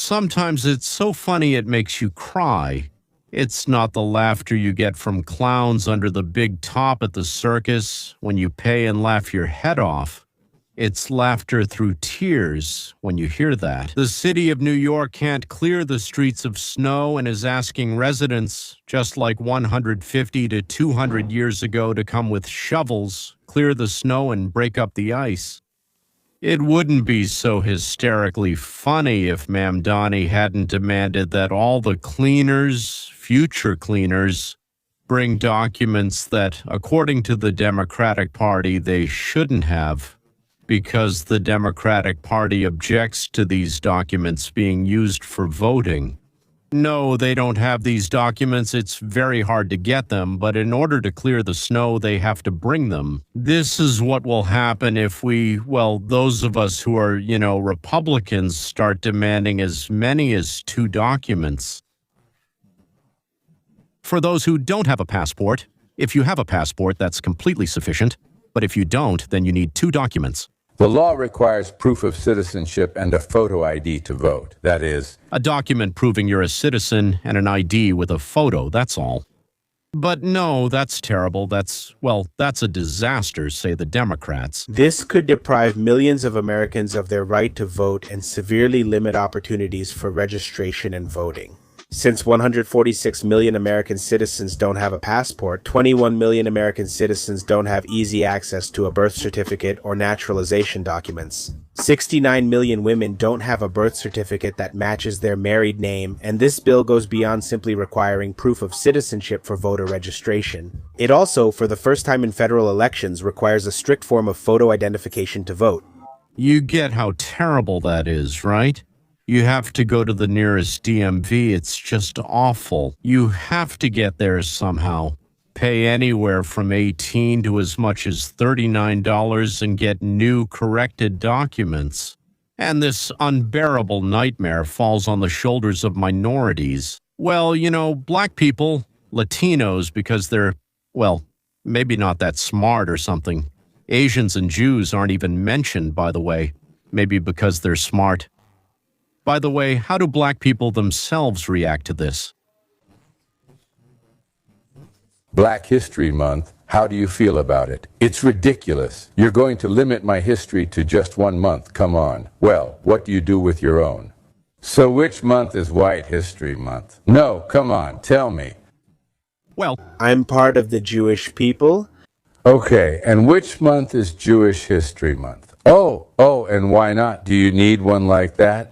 Sometimes it's so funny it makes you cry. It's not the laughter you get from clowns under the big top at the circus when you pay and laugh your head off. It's laughter through tears when you hear that. The city of New York can't clear the streets of snow and is asking residents, just like 150 to 200 years ago, to come with shovels, clear the snow and break up the ice. It wouldn't be so hysterically funny if Mamdani hadn't demanded that all the cleaners, future cleaners, bring documents that, according to the Democratic Party, they shouldn't have, because the Democratic Party objects to these documents being used for voting. No, they don't have these documents. It's very hard to get them, but in order to clear the snow, they have to bring them. This is what will happen if those of us who are, Republicans start demanding as many as 2 documents. For those who don't have a passport, if you have a passport, that's completely sufficient. But if you don't, then you need 2 documents. The law requires proof of citizenship and a photo ID to vote. That is, a document proving you're a citizen and an ID with a photo, that's all. But no, that's terrible. That's a disaster, say the Democrats. This could deprive millions of Americans of their right to vote and severely limit opportunities for registration and voting. Since 146 million American citizens don't have a passport, 21 million American citizens don't have easy access to a birth certificate or naturalization documents. 69 million women don't have a birth certificate that matches their married name, and this bill goes beyond simply requiring proof of citizenship for voter registration. It also, for the first time in federal elections, requires a strict form of photo identification to vote. You get how terrible that is, right? You have to go to the nearest DMV. It's just awful. You have to get there somehow. Pay anywhere from $18 to as much as $39 and get new corrected documents. And this unbearable nightmare falls on the shoulders of minorities. Well, black people, Latinos, because they're, maybe not that smart or something. Asians and Jews aren't even mentioned, by the way. Maybe because they're smart. By the way, how do black people themselves react to this? Black History Month. How do you feel about it? It's ridiculous. You're going to limit my history to just 1 month. Come on. Well, what do you do with your own? So which month is White History Month? No, come on, tell me. Well, I'm part of the Jewish people. Okay, and which month is Jewish History Month? Oh, and why not? Do you need one like that?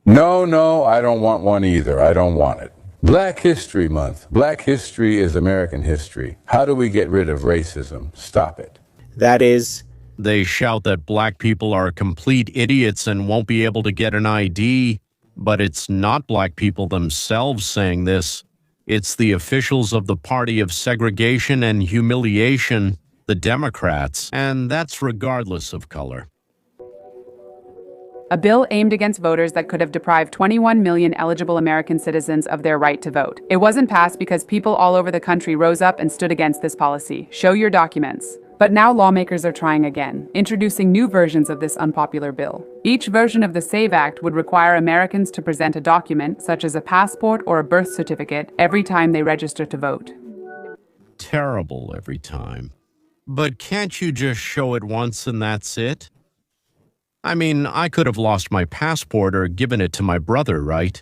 No, I don't want one either. I don't want it. Black History Month. Black history is American history. How do we get rid of racism? Stop it. That is, they shout that black people are complete idiots and won't be able to get an ID, but it's not black people themselves saying this. It's the officials of the Party of Segregation and Humiliation, the Democrats, and that's regardless of color. A bill aimed against voters that could have deprived 21 million eligible American citizens of their right to vote. It wasn't passed because people all over the country rose up and stood against this policy. Show your documents. But now lawmakers are trying again, introducing new versions of this unpopular bill. Each version of the SAVE Act would require Americans to present a document, such as a passport or a birth certificate, every time they register to vote. Terrible every time. But can't you just show it once and that's it? I mean, I could have lost my passport or given it to my brother, right?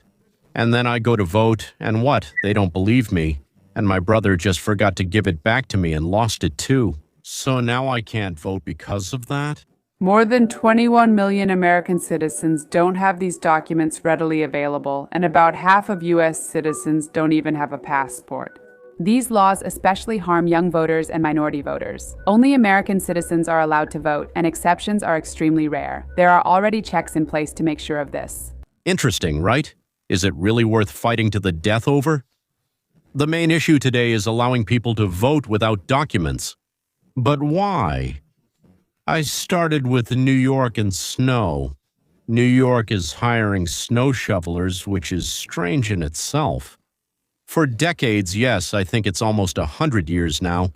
And then I go to vote, and what? They don't believe me. And my brother just forgot to give it back to me and lost it too. So now I can't vote because of that? More than 21 million American citizens don't have these documents readily available, and about half of U.S. citizens don't even have a passport. These laws especially harm young voters and minority voters. Only American citizens are allowed to vote, and exceptions are extremely rare. There are already checks in place to make sure of this. Interesting, right? Is it really worth fighting to the death over? The main issue today is allowing people to vote without documents. But why? I started with New York and snow. New York is hiring snow shovelers, which is strange in itself. For decades, yes, I think it's almost 100 years now,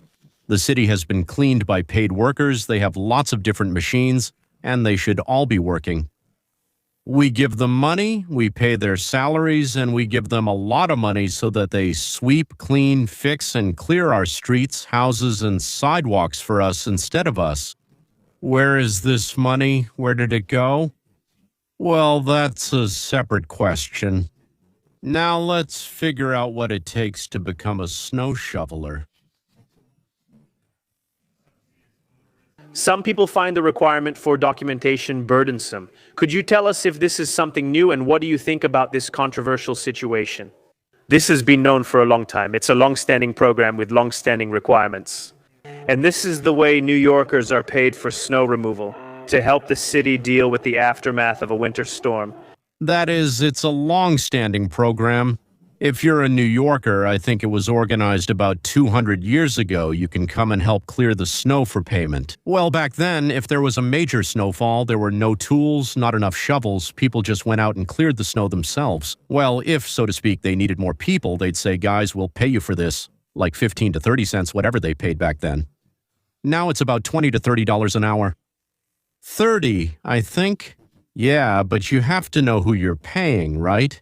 the city has been cleaned by paid workers, they have lots of different machines, and they should all be working. We give them money, we pay their salaries, and we give them a lot of money so that they sweep, clean, fix, and clear our streets, houses, and sidewalks for us instead of us. Where is this money? Where did it go? Well, that's a separate question. Now let's figure out what it takes to become a snow shoveler. Some people find the requirement for documentation burdensome. Could you tell us if this is something new and what do you think about this controversial situation? This has been known for a long time. It's a long-standing program with long-standing requirements. And this is the way New Yorkers are paid for snow removal, to help the city deal with the aftermath of a winter storm. That is, it's a long-standing program. If you're a New Yorker, I think it was organized about 200 years ago. You can come and help clear the snow for payment. Well, back then, if there was a major snowfall, there were no tools, not enough shovels. People just went out and cleared the snow themselves. Well, if, so to speak, they needed more people, they'd say, guys, we'll pay you for this, like 15 to 30 cents, whatever they paid back then. Now it's about $20 to $30 an hour. 30, I think. Yeah, but you have to know who you're paying, right?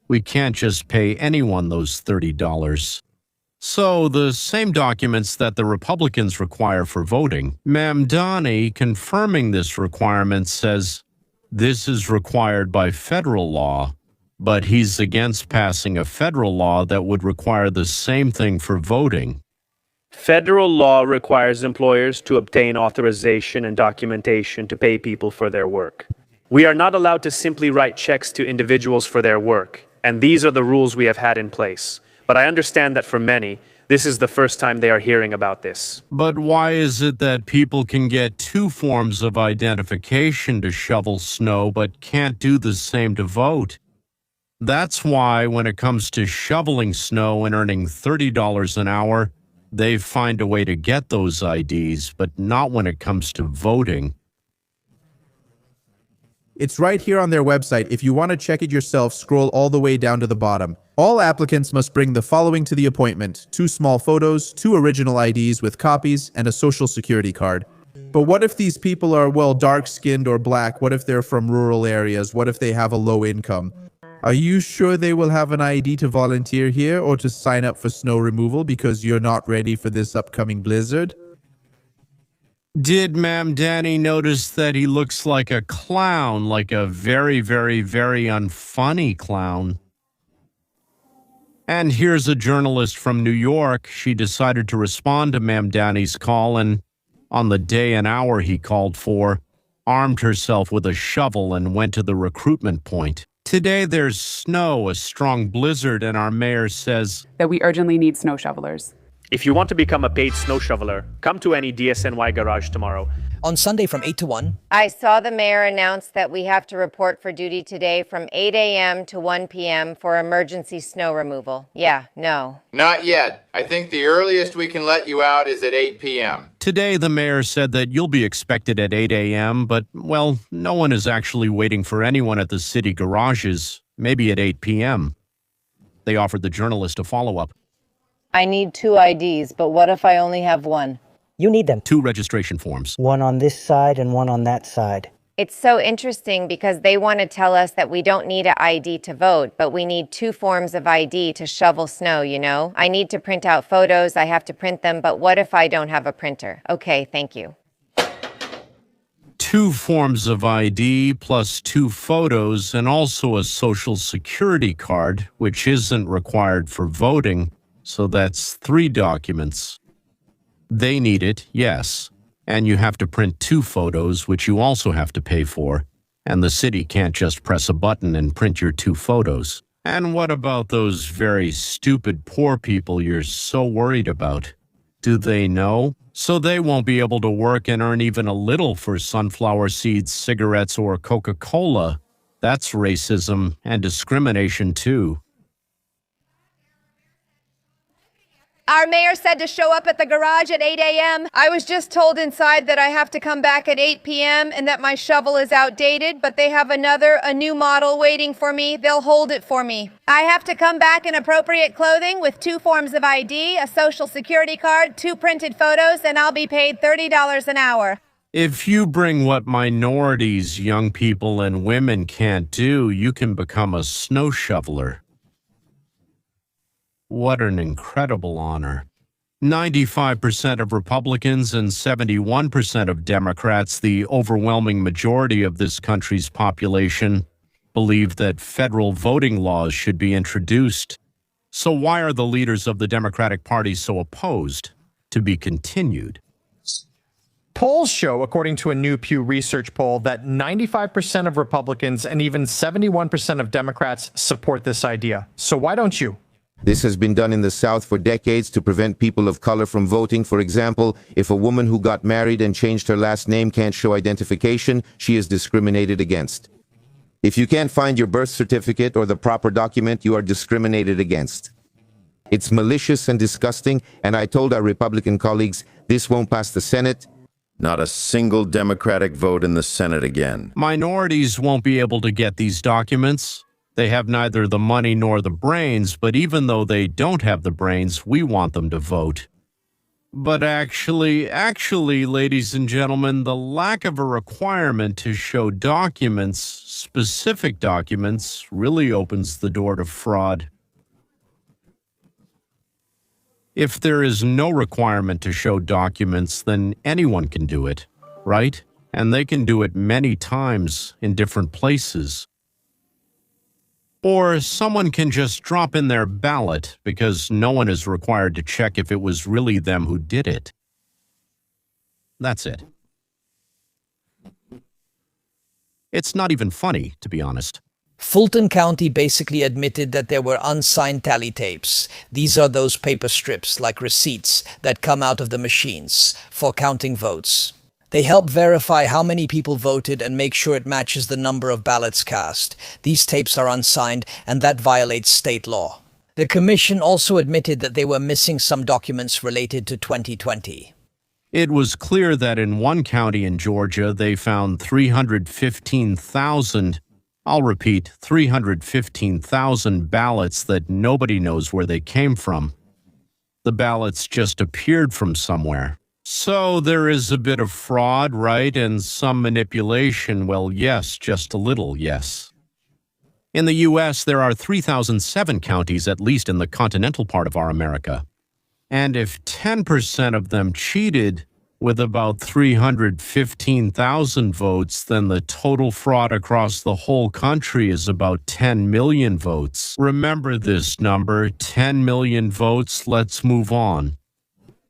We can't just pay anyone those $30. So the same documents that the Republicans require for voting. Mamdani, confirming this requirement, says this is required by federal law, but he's against passing a federal law that would require the same thing for voting. Federal law requires employers to obtain authorization and documentation to pay people for their work. We are not allowed to simply write checks to individuals for their work, and these are the rules we have had in place. But I understand that for many, this is the first time they are hearing about this. But why is it that people can get two forms of identification to shovel snow but can't do the same to vote? That's why when it comes to shoveling snow and earning $30 an hour, they find a way to get those IDs, but not when it comes to voting. It's right here on their website. If you want to check it yourself, scroll all the way down to the bottom. All applicants must bring the following to the appointment: 2 small photos, 2 original IDs with copies, and a social security card. But what if these people are, well, dark-skinned or black? What if they're from rural areas? What if they have a low income? Are you sure they will have an ID to volunteer here or to sign up for snow removal because you're not ready for this upcoming blizzard? Did Mamdani notice that he looks like a clown, like a very, very, very unfunny clown? And here's a journalist from New York. She decided to respond to Mamdani's call and, on the day and hour he called for, armed herself with a shovel and went to the recruitment point. Today there's snow, a strong blizzard, and our mayor says that we urgently need snow shovelers. If you want to become a paid snow shoveler, come to any DSNY garage tomorrow. On Sunday from 8 to 1. I saw the mayor announce that we have to report for duty today from 8 a.m. to 1 p.m. for emergency snow removal. Yeah, no. Not yet. I think the earliest we can let you out is at 8 p.m. Today, the mayor said that you'll be expected at 8 a.m., but, well, no one is actually waiting for anyone at the city garages, maybe at 8 p.m. They offered the journalist a follow-up. I need 2 IDs, but what if I only have 1? You need them. 2 registration forms. One on this side and one on that side. It's so interesting because they want to tell us that we don't need an ID to vote, but we need 2 forms of ID to shovel snow, you know? I need to print out photos, I have to print them, but what if I don't have a printer? Okay, thank you. 2 forms of ID plus 2 photos and also a social security card, which isn't required for voting, so that's 3 documents. They need it, yes. And you have to print 2 photos, which you also have to pay for. And the city can't just press a button and print your 2 photos. And what about those very stupid poor people you're so worried about? Do they know? So they won't be able to work and earn even a little for sunflower seeds, cigarettes, or Coca-Cola. That's racism and discrimination too. Our mayor said to show up at the garage at 8 a.m. I was just told inside that I have to come back at 8 p.m. and that my shovel is outdated, but they have a new model waiting for me. They'll hold it for me. I have to come back in appropriate clothing with 2 forms of ID, a social security card, 2 printed photos, and I'll be paid $30 an hour. If you bring what minorities, young people, and women can't do, you can become a snow shoveler. What an incredible honor. 95% of Republicans and 71% of Democrats, the overwhelming majority of this country's population, believe that federal voting laws should be introduced. So why are the leaders of the Democratic Party so opposed to be continued? Polls show, according to a new Pew Research poll, that 95% of Republicans and even 71% of Democrats support this idea. So why don't you? This has been done in the South for decades to prevent people of color from voting. For example, if a woman who got married and changed her last name can't show identification, she is discriminated against. If you can't find your birth certificate or the proper document, you are discriminated against. It's malicious and disgusting, and I told our Republican colleagues this won't pass the Senate. Not a single Democratic vote in the Senate again. Minorities won't be able to get these documents. They have neither the money nor the brains, but even though they don't have the brains, we want them to vote. But actually, ladies and gentlemen, the lack of a requirement to show documents, specific documents, really opens the door to fraud. If there is no requirement to show documents, then anyone can do it, right? And they can do it many times in different places. Or someone can just drop in their ballot because no one is required to check if it was really them who did it. That's it. It's not even funny, to be honest. Fulton County basically admitted that there were unsigned tally tapes. These are those paper strips, like receipts, that come out of the machines for counting votes. They help verify how many people voted and make sure it matches the number of ballots cast. These tapes are unsigned, and that violates state law. The commission also admitted that they were missing some documents related to 2020. It was clear that in one county in Georgia, they found 315,000, I'll repeat, 315,000 ballots that nobody knows where they came from. The ballots just appeared from somewhere. So there is a bit of fraud, right? And some manipulation. Well, yes, just a little, yes. In the U.S., there are 3,007 counties, at least in the continental part of our America. And if 10% of them cheated with about 315,000 votes, then the total fraud across the whole country is about 10 million votes. Remember this number, 10 million votes. Let's move on.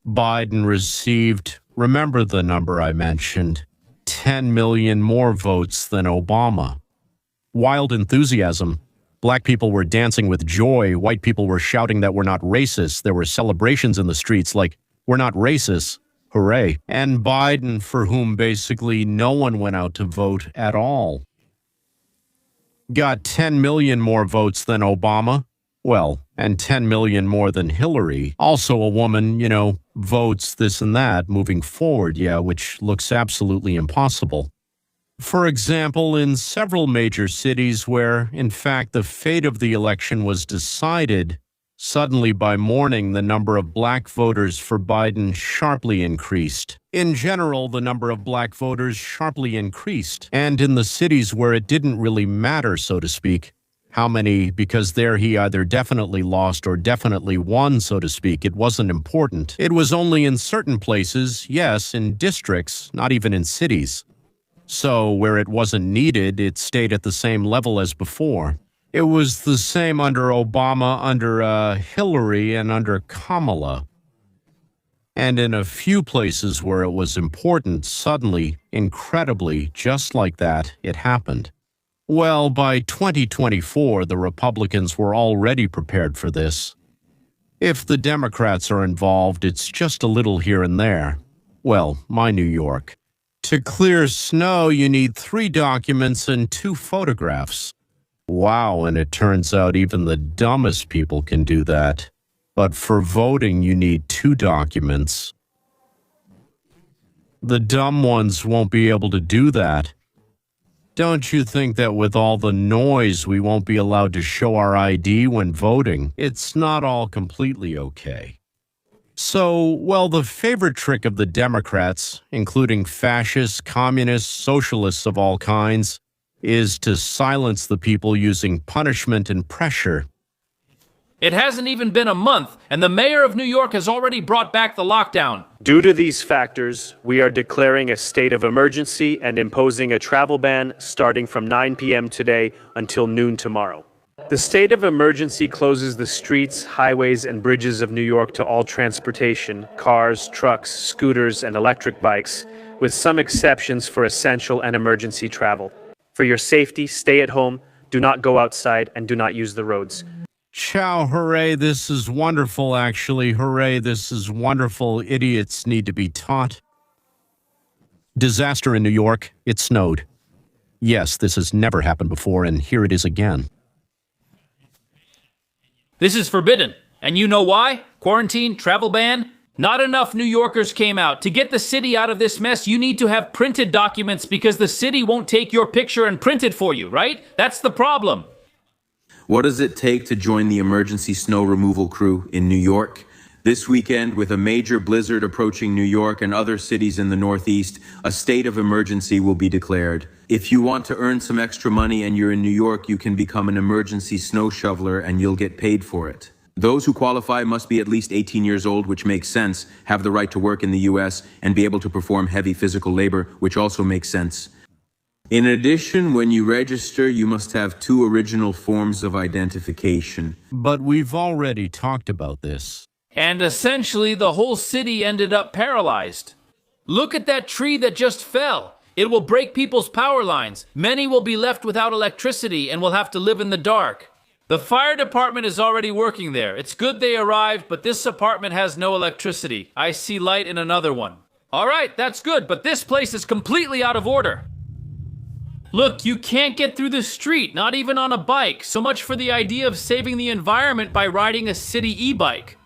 Biden received, remember the number I mentioned, 10 million more votes than Obama. Wild enthusiasm. Black people were dancing with joy. White people were shouting that we're not racist. There were celebrations in the streets like, we're not racist. Hooray. And Biden, for whom basically no one went out to vote at all, got 10 million more votes than Obama. Well, and 10 million more than Hillary. Also a woman, votes this and that moving forward, which looks absolutely impossible. For example, in several major cities where, in fact, the fate of the election was decided, suddenly by morning, the number of black voters for Biden sharply increased. In general, the number of black voters sharply increased. And in the cities where it didn't really matter, so to speak, how many, because there he either definitely lost or definitely won, so to speak. It wasn't important. It was only in certain places, yes, in districts, not even in cities. So where it wasn't needed, it stayed at the same level as before. It was the same under Obama, under Hillary, and under Kamala. And in a few places where it was important, suddenly, incredibly, just like that, it happened. Well, by 2024, the Republicans were already prepared for this. If the Democrats are involved, it's just a little here and there. Well, my New York. To clear snow, you need 3 documents and 2 photographs. Wow, and it turns out even the dumbest people can do that. But for voting, you need 2 documents. The dumb ones won't be able to do that. Don't you think that with all the noise, we won't be allowed to show our ID when voting? It's not all completely okay. So, well, the favorite trick of the Democrats, including fascists, communists, socialists of all kinds, is to silence the people using punishment and pressure. It hasn't even been a month, and the mayor of New York has already brought back the lockdown. Due to these factors, we are declaring a state of emergency and imposing a travel ban starting from 9 p.m. today until noon tomorrow. The state of emergency closes the streets, highways, and bridges of New York to all transportation, cars, trucks, scooters, and electric bikes, with some exceptions for essential and emergency travel. For your safety, stay at home, do not go outside, and do not use the roads. Chow, hooray, this is wonderful, actually. Hooray, this is wonderful. Idiots need to be taught. Disaster in New York. It snowed. Yes, this has never happened before, and here it is again. This is forbidden. And you know why? Quarantine, travel ban? Not enough New Yorkers came out. To get the city out of this mess, you need to have printed documents because the city won't take your picture and print it for you, right? That's the problem. What does it take to join the emergency snow removal crew in New York? This weekend, with a major blizzard approaching New York and other cities in the Northeast, a state of emergency will be declared. If you want to earn some extra money and you're in New York, you can become an emergency snow shoveler and you'll get paid for it. Those who qualify must be at least 18 years old, which makes sense, have the right to work in the U.S., and be able to perform heavy physical labor, which also makes sense. In addition, when you register, you must have 2 original forms of identification. But we've already talked about this. And essentially, the whole city ended up paralyzed. Look at that tree that just fell. It will break people's power lines. Many will be left without electricity and will have to live in the dark. The fire department is already working there. It's good they arrived, but this apartment has no electricity. I see light in another one. All right, that's good, but this place is completely out of order. Look, you can't get through the street, not even on a bike. So much for the idea of saving the environment by riding a city e-bike.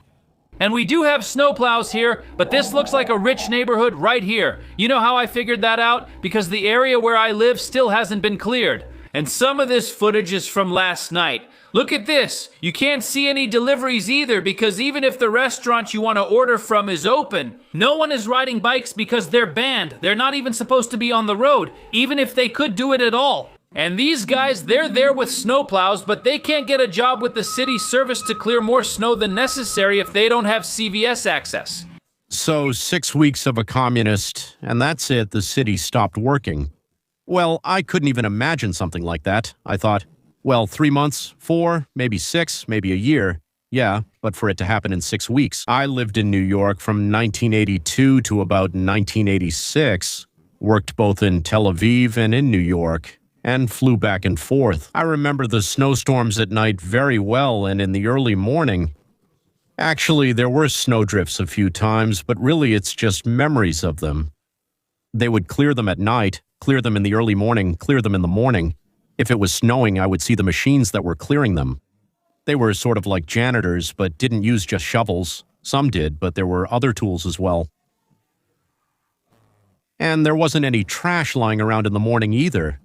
And we do have snowplows here, but this looks like a rich neighborhood right here. You know how I figured that out? Because the area where I live still hasn't been cleared. And some of this footage is from last night. Look at this. You can't see any deliveries either because even if the restaurant you want to order from is open, no one is riding bikes because they're banned. They're not even supposed to be on the road, even if they could do it at all. And these guys, they're there with snowplows, but they can't get a job with the city service to clear more snow than necessary if they don't have CVS access. So 6 weeks of a communist, and that's it, the city stopped working. Well, I couldn't even imagine something like that. I thought, well, 3 months, 4, maybe 6, maybe a year. Yeah, but for it to happen in 6 weeks. I lived in New York from 1982 to about 1986, worked both in Tel Aviv and in New York, and flew back and forth. I remember the snowstorms at night very well, and in the early morning. Actually, there were snowdrifts a few times, but really it's just memories of them. They would clear them at night, clear them in the early morning, clear them in the morning. If it was snowing, I would see the machines that were clearing them. They were sort of like janitors, but didn't use just shovels. Some did, but there were other tools as well. And there wasn't any trash lying around in the morning either.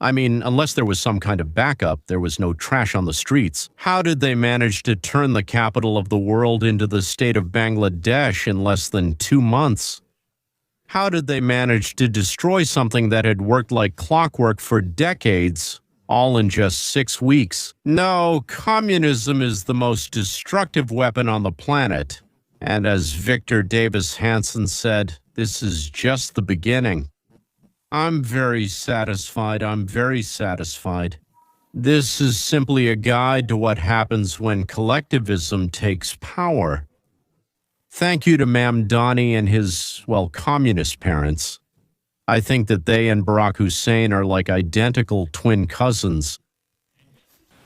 I mean, unless there was some kind of backup, there was no trash on the streets. How did they manage to turn the capital of the world into the state of Bangladesh in less than 2 months? How did they manage to destroy something that had worked like clockwork for decades, all in just 6 weeks? No, communism is the most destructive weapon on the planet. And as Victor Davis Hanson said, this is just the beginning. I'm very satisfied. I'm very satisfied. This is simply a guide to what happens when collectivism takes power. Thank you to Mamdani and his, well, communist parents. I think that they and Barack Hussein are like identical twin cousins.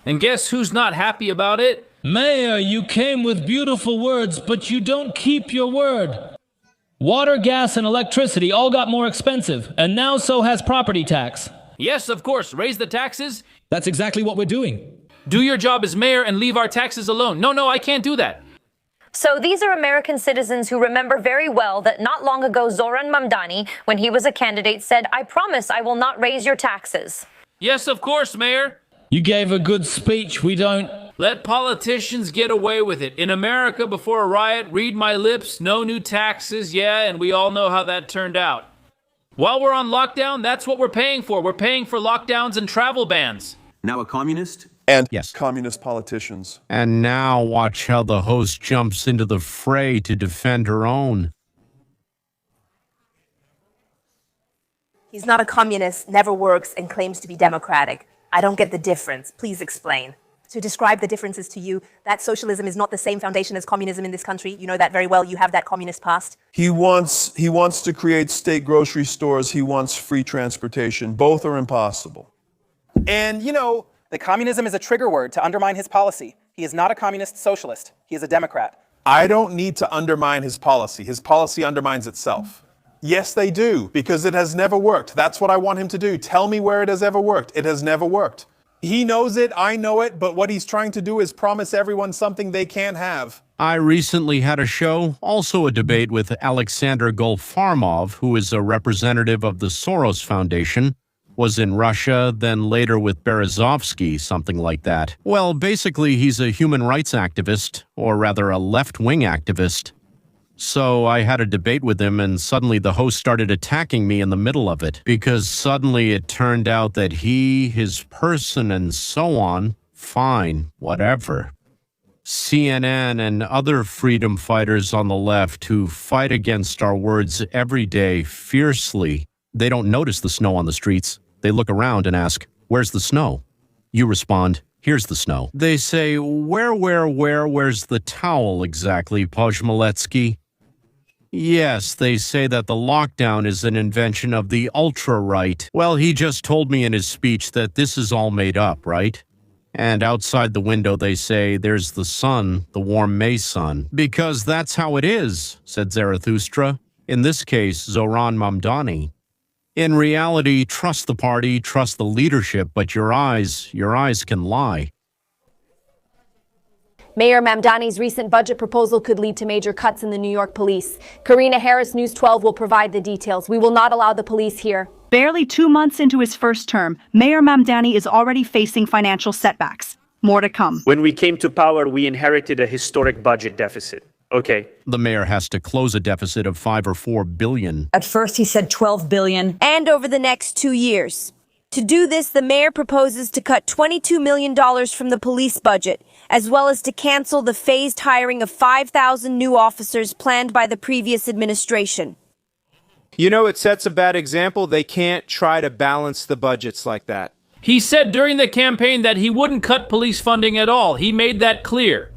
And guess who's not happy about it? Mayor, you came with beautiful words, but you don't keep your word. Water, gas, and electricity all got more expensive, and now so has property tax. Yes, of course, raise the taxes. That's exactly what we're doing. Do your job as mayor and leave our taxes alone. No, I can't do that. So these are American citizens who remember very well that not long ago Zoran Mamdani, when he was a candidate, said, "I promise I will not raise your taxes." Yes, of course, Mayor. You gave a good speech. We don't... Let politicians get away with it. In America, before a riot, read my lips, no new taxes, yeah, and we all know how that turned out. While we're on lockdown, that's what we're paying for. We're paying for lockdowns and travel bans. Now a communist? And Yes. communist politicians. And now watch how the host jumps into the fray to defend her own. He's not a communist, never works, and claims to be democratic. I don't get the difference. Please explain. To describe the differences to you, that socialism is not the same foundation as communism in this country. You know that very well. You have that communist past. He wants to create state grocery stores. He wants free transportation. Both are impossible. And, you know, the communism is a trigger word to undermine his policy. He is not a communist socialist. He is a Democrat. I don't need to undermine his policy. His policy undermines itself. Yes, they do, because it has never worked. That's what I want him to do. Tell me where it has ever worked. It has never worked. He knows it, I know it, but what he's trying to do is promise everyone something they can't have. I recently had a show, also a debate with Alexander Golfarmov, who is a representative of the Soros Foundation, was in Russia, then later with Berezovsky, something like that. Well, basically, he's a human rights activist, or rather a left-wing activist. So I had a debate with him, and suddenly the host started attacking me in the middle of it, because suddenly it turned out that he, his person, and so on, fine, whatever. CNN and other freedom fighters on the left who fight against our words every day fiercely, they don't notice the snow on the streets. They look around and ask, "Where's the snow?" You respond, "Here's the snow." They say, where's the towel exactly, Pozhmaletsky? Yes, they say that the lockdown is an invention of the ultra-right. Well, he just told me in his speech that this is all made up, right? And outside the window they say, "There's the sun, the warm May sun." Because that's how it is, said Zarathustra. In this case, Zoran Mamdani. In reality, trust the party, trust the leadership, but your eyes can lie. Mayor Mamdani's recent budget proposal could lead to major cuts in the New York police. Karina Harris, News 12, will provide the details. We will not allow the police here. Barely 2 months into his first term, Mayor Mamdani is already facing financial setbacks. More to come. When we came to power, we inherited a historic budget deficit. Okay. The mayor has to close a deficit of $5 or $4 billion. At first he said $12 billion. And over the next 2 years. To do this, the mayor proposes to cut $22 million from the police budget, as well as to cancel the phased hiring of 5,000 new officers planned by the previous administration. You know, it sets a bad example. They can't try to balance the budgets like that. He said during the campaign that he wouldn't cut police funding at all. He made that clear.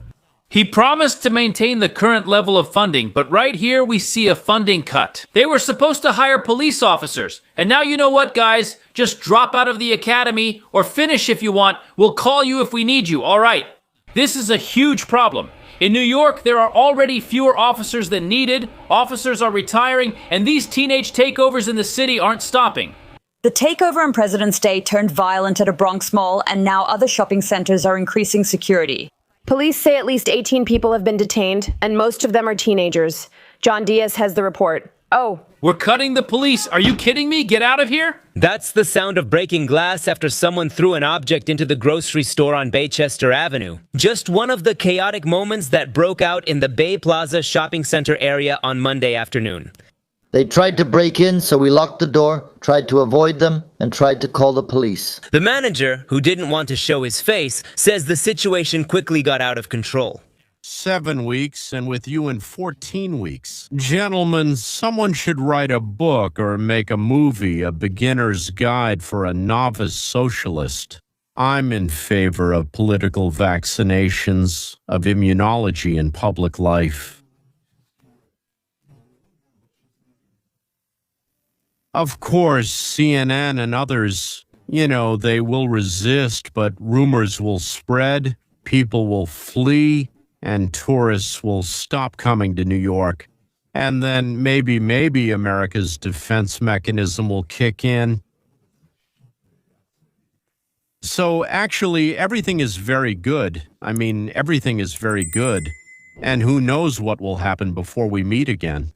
He promised to maintain the current level of funding, but right here we see a funding cut. They were supposed to hire police officers. And now you know what, guys? Just drop out of the academy or finish if you want. We'll call you if we need you, all right? This is a huge problem. In New York, there are already fewer officers than needed. Officers are retiring, and these teenage takeovers in the city aren't stopping. The takeover on President's Day turned violent at a Bronx mall, and now other shopping centers are increasing security. Police say at least 18 people have been detained, and most of them are teenagers. John Diaz has the report. Oh. We're cutting the police. Are you kidding me? Get out of here. That's the sound of breaking glass after someone threw an object into the grocery store on Baychester Avenue. Just one of the chaotic moments that broke out in the Bay Plaza shopping center area on Monday afternoon. They tried to break in, so we locked the door, tried to avoid them, and tried to call the police. The manager, who didn't want to show his face, says the situation quickly got out of control. 7 weeks, and with you in 14 weeks. Gentlemen, someone should write a book or make a movie, a beginner's guide for a novice socialist. I'm in favor of political vaccinations, of immunology in public life. Of course, CNN and others, they will resist, but rumors will spread, people will flee, and tourists will stop coming to New York. And then maybe America's defense mechanism will kick in. So actually, everything is very good. Everything is very good. And who knows what will happen before we meet again.